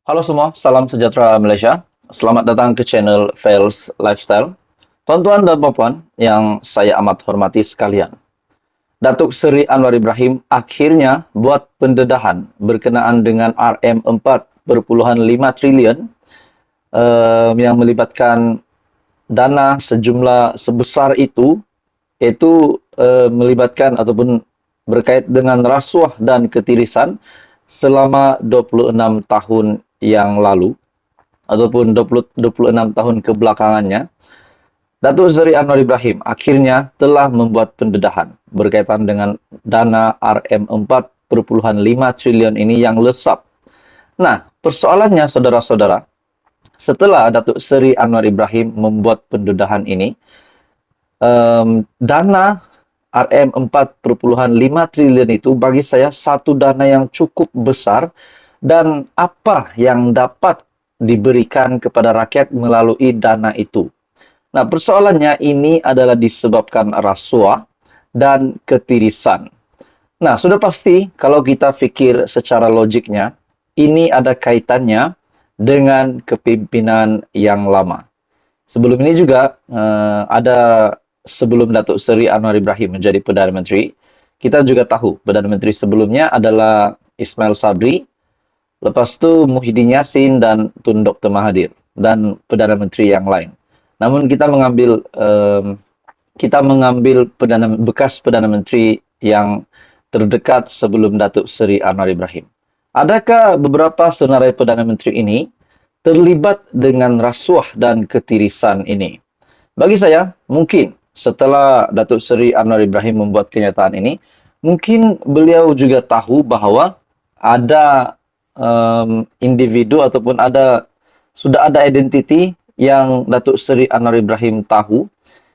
Halo semua, salam sejahtera Malaysia. Selamat datang ke channel Fails Lifestyle. Tuan-tuan dan puan yang saya amat hormati sekalian. Datuk Seri Anwar Ibrahim akhirnya buat pendedahan berkenaan dengan RM4.5 triliun yang melibatkan dana sejumlah sebesar itu, iaitu melibatkan ataupun berkait dengan rasuah dan ketirisan selama 26 tahun yang lalu ataupun 26 tahun kebelakangannya. Datuk Seri Anwar Ibrahim akhirnya telah membuat pendedahan berkaitan dengan dana RM4.5 triliun ini yang lesap. Nah, persoalannya saudara-saudara, setelah Datuk Seri Anwar Ibrahim membuat pendedahan ini, dana RM4.5 triliun itu bagi saya satu dana yang cukup besar, dan apa yang dapat diberikan kepada rakyat melalui dana itu. Nah, persoalannya ini adalah disebabkan rasuah dan ketirisan. Nah, sudah pasti kalau kita fikir secara logiknya, ini ada kaitannya dengan kepimpinan yang lama. Sebelum ini juga sebelum Datuk Seri Anwar Ibrahim menjadi Perdana Menteri, kita juga tahu Perdana Menteri sebelumnya adalah Ismail Sabri, lepas tu Muhyiddin Yassin dan Tun Dr. Mahathir, dan Perdana Menteri yang lain. Namun kita mengambil bekas Perdana Menteri yang terdekat sebelum Datuk Seri Anwar Ibrahim. Adakah beberapa senarai Perdana Menteri ini terlibat dengan rasuah dan ketirisan ini? Bagi saya, mungkin setelah Datuk Seri Anwar Ibrahim membuat kenyataan ini, mungkin beliau juga tahu bahawa ada individu ataupun sudah ada identiti yang Datuk Seri Anwar Ibrahim tahu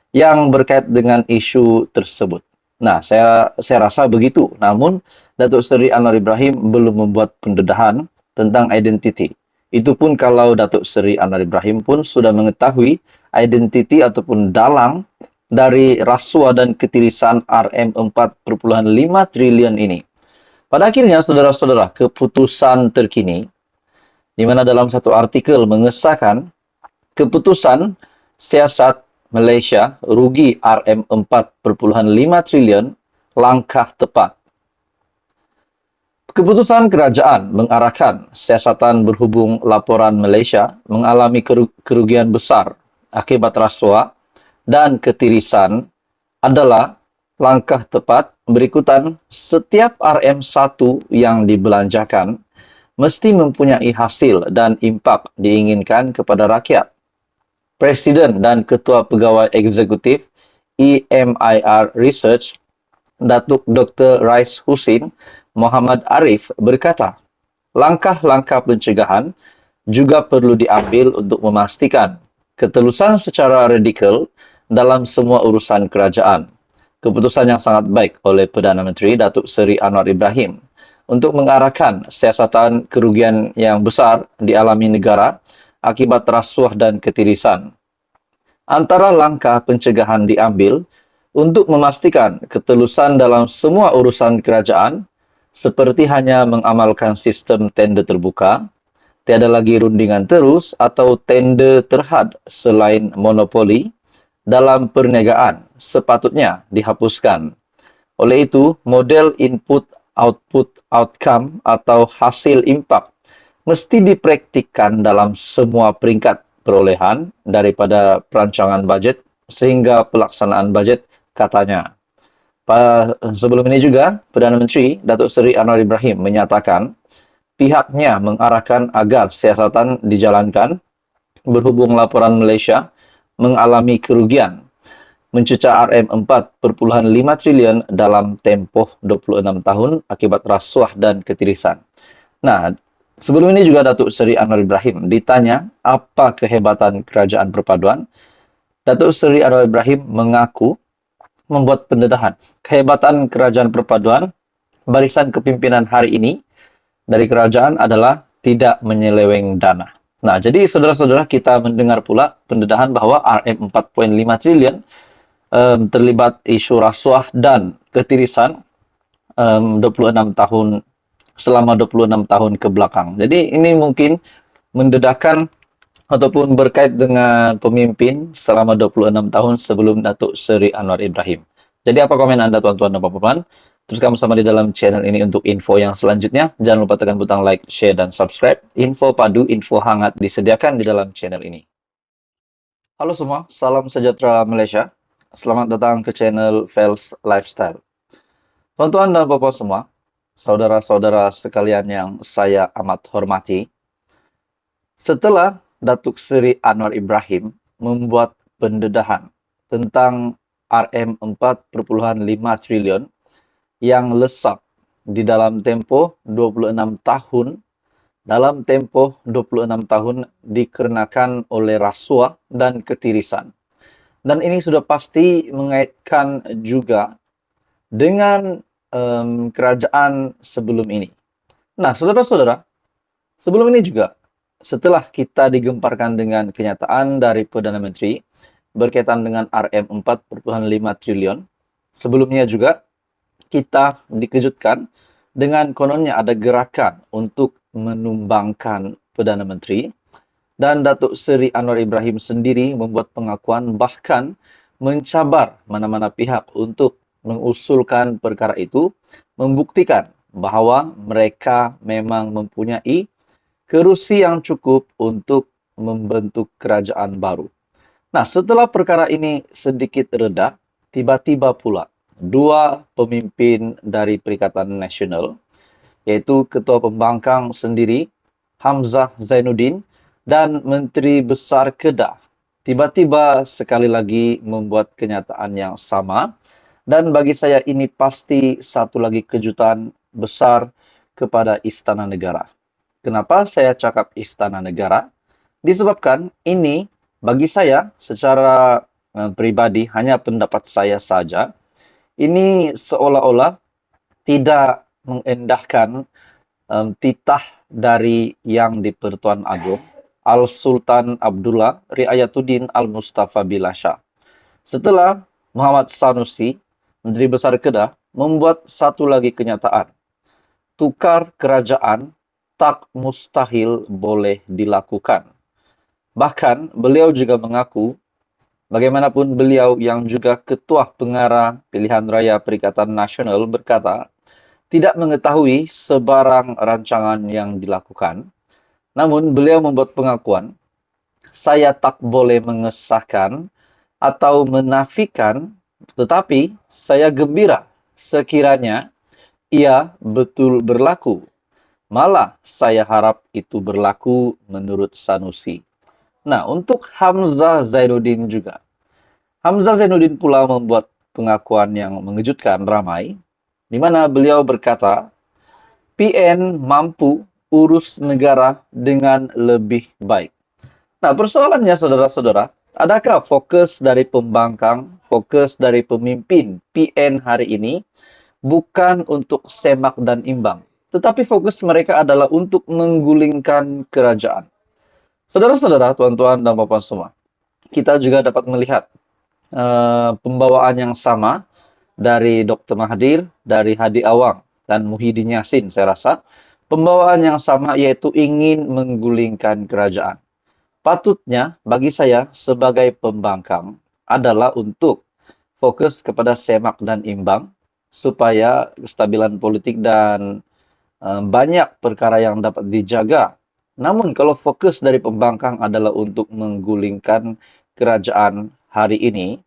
yang berkait dengan isu tersebut. Nah, saya rasa begitu. Namun, Datuk Seri Anwar Ibrahim belum membuat pendedahan tentang identiti. Itu pun kalau Datuk Seri Anwar Ibrahim pun sudah mengetahui identiti ataupun dalang dari rasuah dan ketirisan RM4.5 triliun ini. Pada akhirnya, saudara-saudara, keputusan terkini, di mana dalam satu artikel mengesahkan keputusan siasat Malaysia rugi RM4.5 triliun langkah tepat. Keputusan kerajaan mengarahkan siasatan berhubung laporan Malaysia mengalami kerugian besar akibat rasuah dan ketirisan adalah langkah tepat berikutan. Setiap RM1 yang dibelanjakan mesti mempunyai hasil dan impak diinginkan kepada rakyat. Presiden dan Ketua Pegawai Eksekutif EMIR Research, Datuk Dr. Rais Husin Muhammad Arif berkata, langkah-langkah pencegahan juga perlu diambil untuk memastikan ketelusan secara radikal dalam semua urusan kerajaan. Keputusan yang sangat baik oleh Perdana Menteri Datuk Seri Anwar Ibrahim untuk mengarahkan siasatan kerugian yang besar dialami negara akibat rasuah dan ketirisan. Antara langkah pencegahan diambil untuk memastikan ketelusan dalam semua urusan kerajaan, seperti hanya mengamalkan sistem tender terbuka, tiada lagi rundingan terus atau tender terhad selain monopoli dalam perniagaan sepatutnya dihapuskan. Oleh itu, model input, output, outcome atau hasil impak mesti dipraktikkan dalam semua peringkat perolehan daripada perancangan bajet sehingga pelaksanaan bajet, katanya. Sebelum ini juga, Perdana Menteri Datuk Seri Anwar Ibrahim menyatakan pihaknya mengarahkan agar siasatan dijalankan berhubung laporan Malaysia mengalami kerugian mencecah RM4.5 triliun dalam tempoh 26 tahun akibat rasuah dan ketirisan. Nah, sebelum ini juga Datuk Seri Anwar Ibrahim ditanya apa kehebatan kerajaan perpaduan. Datuk Seri Anwar Ibrahim mengaku membuat pendedahan kehebatan kerajaan perpaduan barisan kepimpinan hari ini dari kerajaan adalah tidak menyeleweng dana. Nah, jadi saudara-saudara, kita mendengar pula pendedahan bahawa RM4.5 triliun terlibat isu rasuah dan ketirisan 26 tahun selama 26 tahun ke belakang. Jadi ini mungkin mendedakan ataupun berkait dengan pemimpin selama 26 tahun sebelum Datuk Seri Anwar Ibrahim. Jadi apa komen Anda tuan-tuan dan puan-puan? Terus kamu sama di dalam channel ini untuk info yang selanjutnya. Jangan lupa tekan butang like, share, dan subscribe. Info padu, info hangat disediakan di dalam channel ini. Halo semua, salam sejahtera Malaysia. Selamat datang ke channel Fels Lifestyle. Tuan-tuan dan puan-puan semua, saudara-saudara sekalian yang saya amat hormati, setelah Datuk Seri Anwar Ibrahim membuat pendedahan tentang RM4,5 triliun yang lesap di dalam tempoh 26 tahun, dikarenakan oleh rasuah dan ketirisan. Dan ini sudah pasti mengaitkan juga dengan kerajaan sebelum ini. Nah, saudara-saudara, sebelum ini juga, setelah kita digemparkan dengan kenyataan dari Perdana Menteri berkaitan dengan RM4,5 triliun, sebelumnya juga kita dikejutkan dengan kononnya ada gerakan untuk menumbangkan Perdana Menteri, dan Datuk Seri Anwar Ibrahim sendiri membuat pengakuan bahkan mencabar mana-mana pihak untuk mengusulkan perkara itu, membuktikan bahawa mereka memang mempunyai kerusi yang cukup untuk membentuk kerajaan baru. Nah, setelah perkara ini sedikit reda, tiba-tiba pula dua pemimpin dari Perikatan Nasional, yaitu Ketua Pembangkang sendiri, Hamzah Zainuddin, dan Menteri Besar Kedah, tiba-tiba sekali lagi membuat kenyataan yang sama. Dan bagi saya ini pasti satu lagi kejutan besar kepada Istana Negara. Kenapa saya cakap Istana Negara? Disebabkan ini bagi saya secara pribadi, hanya pendapat saya saja, ini seolah-olah tidak mengendahkan titah dari Yang di-Pertuan Agong Al-Sultan Abdullah Riayatuddin Al-Mustafa Billah Shah. Setelah Muhammad Sanusi, Menteri Besar Kedah, membuat satu lagi kenyataan. Tukar kerajaan tak mustahil boleh dilakukan. Bahkan beliau juga mengaku, bagaimanapun beliau yang juga Ketua Pengarah Pilihan Raya Perikatan Nasional berkata, tidak mengetahui sebarang rancangan yang dilakukan. Namun beliau membuat pengakuan, saya tak boleh mengesahkan atau menafikan, tetapi saya gembira sekiranya ia betul berlaku. Malah saya harap itu berlaku menurut Sanusi. Nah, untuk Hamzah Zainuddin juga. Hamzah Zainuddin pula membuat pengakuan yang mengejutkan ramai, di mana beliau berkata, PN mampu urus negara dengan lebih baik. Nah, persoalannya saudara-saudara, adakah fokus dari pembangkang, fokus dari pemimpin PN hari ini bukan untuk semak dan imbang, tetapi fokus mereka adalah untuk menggulingkan kerajaan. Saudara-saudara, tuan-tuan dan puan-puan semua, kita juga dapat melihat pembawaan yang sama dari Dr. Mahathir, dari Hadi Awang, dan Muhyiddin Yassin, saya rasa. Pembawaan yang sama yaitu ingin menggulingkan kerajaan. Patutnya bagi saya sebagai pembangkang adalah untuk fokus kepada semak dan imbang, supaya kestabilan politik dan banyak perkara yang dapat dijaga. Namun kalau fokus dari pembangkang adalah untuk menggulingkan kerajaan hari ini,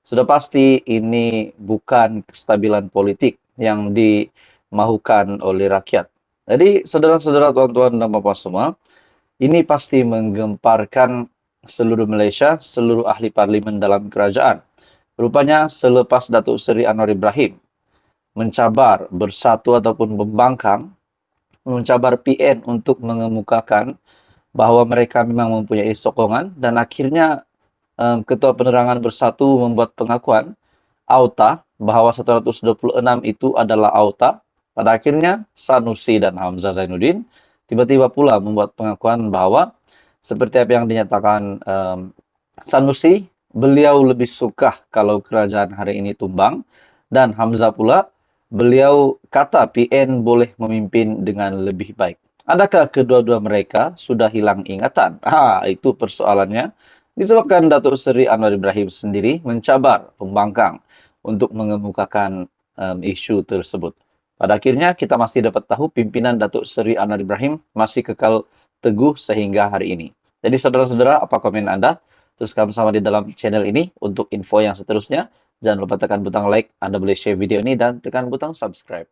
sudah pasti ini bukan kestabilan politik yang dimahukan oleh rakyat. Jadi saudara-saudara, tuan-tuan dan puan-puan semua, ini pasti menggemparkan seluruh Malaysia, seluruh ahli parlimen dalam kerajaan. Rupanya selepas Datuk Seri Anwar Ibrahim mencabar bersatu ataupun membangkang, mencabar PN untuk mengemukakan bahawa mereka memang mempunyai sokongan, dan akhirnya Ketua Penerangan Bersatu membuat pengakuan auta bahawa 126 itu adalah auta. Pada akhirnya Sanusi dan Hamzah Zainuddin tiba-tiba pula membuat pengakuan bahawa seperti apa yang dinyatakan Sanusi, beliau lebih suka kalau kerajaan hari ini tumbang, dan Hamzah pula beliau kata PN boleh memimpin dengan lebih baik. Adakah kedua-dua mereka sudah hilang ingatan? Itu persoalannya. Disebabkan Datuk Seri Anwar Ibrahim sendiri mencabar pembangkang untuk mengemukakan isu tersebut. Pada akhirnya kita masih dapat tahu pimpinan Datuk Seri Anwar Ibrahim masih kekal teguh sehingga hari ini. Jadi saudara-saudara, apa komen Anda? Teruskan bersama di dalam channel ini untuk info yang seterusnya. Jangan lupa tekan butang like, Anda boleh share video ini dan tekan butang subscribe.